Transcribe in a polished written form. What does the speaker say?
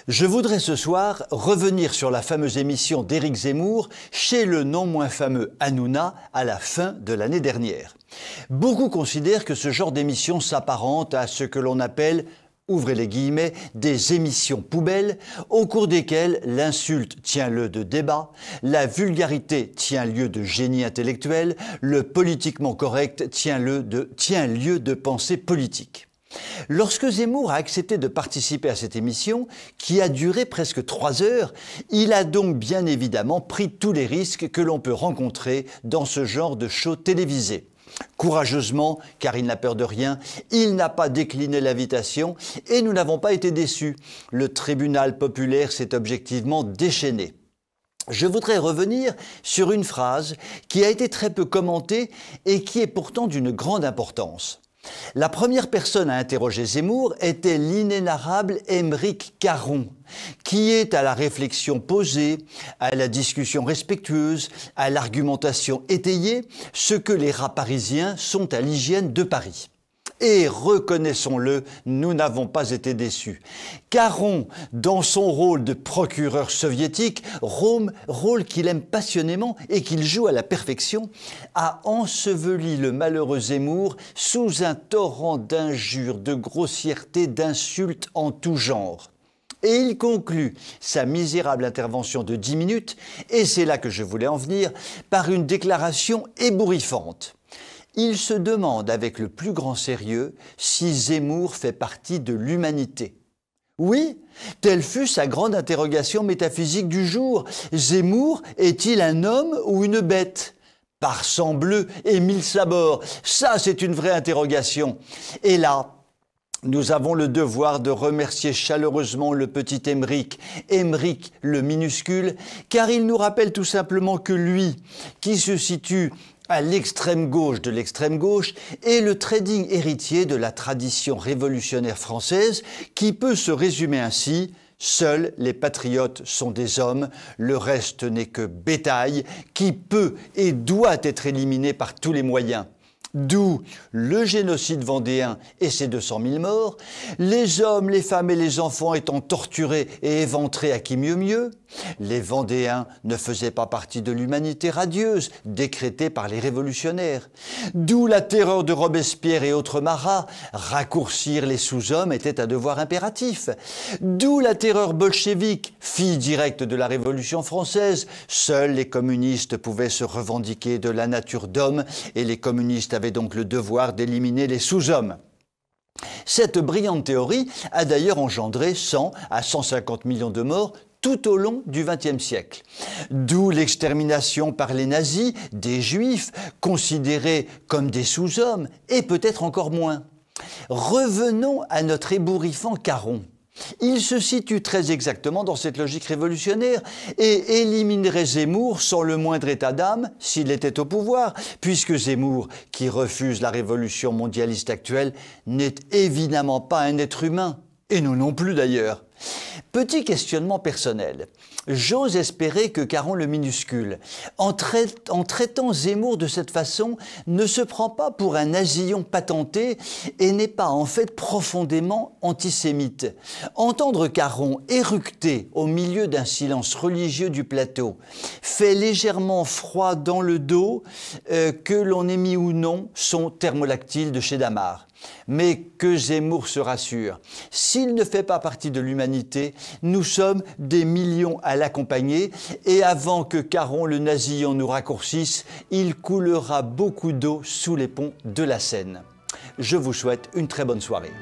Je voudrais ce soir revenir sur la fameuse émission d'Éric Zemmour chez le non moins fameux Hanouna à la fin de l'année dernière. Beaucoup considèrent que ce genre d'émission s'apparente à ce que l'on appelle, ouvrez les guillemets, des émissions poubelles au cours desquelles l'insulte tient lieu de débat, la vulgarité tient lieu de génie intellectuel, le politiquement correct tient lieu de pensée politique. Lorsque Zemmour a accepté de participer à cette émission, qui a duré presque 3 heures, il a donc bien évidemment pris tous les risques que l'on peut rencontrer dans ce genre de show télévisé. Courageusement, car il n'a peur de rien, il n'a pas décliné l'invitation et nous n'avons pas été déçus. Le tribunal populaire s'est objectivement déchaîné. Je voudrais revenir sur une phrase qui a été très peu commentée et qui est pourtant d'une grande importance. La première personne à interroger Zemmour était l'inénarrable Aymeric Caron, qui est à la réflexion posée, à la discussion respectueuse, à l'argumentation étayée, ce que les rats parisiens sont à l'hygiène de Paris. Et reconnaissons-le, nous n'avons pas été déçus. Caron, dans son rôle de procureur soviétique, rôle qu'il aime passionnément et qu'il joue à la perfection, a enseveli le malheureux Zemmour sous un torrent d'injures, de grossièretés, d'insultes en tout genre. Et il conclut sa misérable intervention de 10 minutes, et c'est là que je voulais en venir, par une déclaration ébouriffante. Il se demande avec le plus grand sérieux si Zemmour fait partie de l'humanité. Oui, telle fut sa grande interrogation métaphysique du jour. Zemmour est-il un homme ou une bête ? Par sang bleu et 1000 sabords, ça c'est une vraie interrogation. Et là, nous avons le devoir de remercier chaleureusement le petit Aymeric le minuscule, car il nous rappelle tout simplement que lui, qui se situe à l'extrême gauche de l'extrême gauche, est le trading héritier de la tradition révolutionnaire française qui peut se résumer ainsi: seuls les patriotes sont des hommes, le reste n'est que bétail qui peut et doit être éliminé par tous les moyens. D'où le génocide vendéen et ses 200 000 morts, les hommes, les femmes et les enfants étant torturés et éventrés à qui mieux mieux. Les Vendéens ne faisaient pas partie de l'humanité radieuse décrétée par les révolutionnaires. D'où la terreur de Robespierre et autres marats, raccourcir les sous-hommes était un devoir impératif. D'où la terreur bolchevique, fille directe de la Révolution française. Seuls les communistes pouvaient se revendiquer de la nature d'homme et les communistes avaient donc le devoir d'éliminer les sous-hommes. Cette brillante théorie a d'ailleurs engendré 100 à 150 millions de morts tout au long du XXe siècle. D'où l'extermination par les nazis des Juifs, considérés comme des sous-hommes, et peut-être encore moins. Revenons à notre ébouriffant Caron. Il se situe très exactement dans cette logique révolutionnaire et éliminerait Zemmour sans le moindre état d'âme s'il était au pouvoir, puisque Zemmour, qui refuse la révolution mondialiste actuelle, n'est évidemment pas un être humain, et nous non plus d'ailleurs. Petit questionnement personnel. J'ose espérer que Caron le minuscule, en traitant Zemmour de cette façon, ne se prend pas pour un nasillon patenté et n'est pas en fait profondément antisémite. Entendre Caron éructer au milieu d'un silence religieux du plateau fait légèrement froid dans le dos, que l'on ait mis ou non son thermolactyle de chez Damar. Mais que Zemmour se rassure, s'il ne fait pas partie de l'humanité, nous sommes des millions à l'accompagner et avant que Caron le nasillon nous raccourcisse, il coulera beaucoup d'eau sous les ponts de la Seine. Je vous souhaite une très bonne soirée.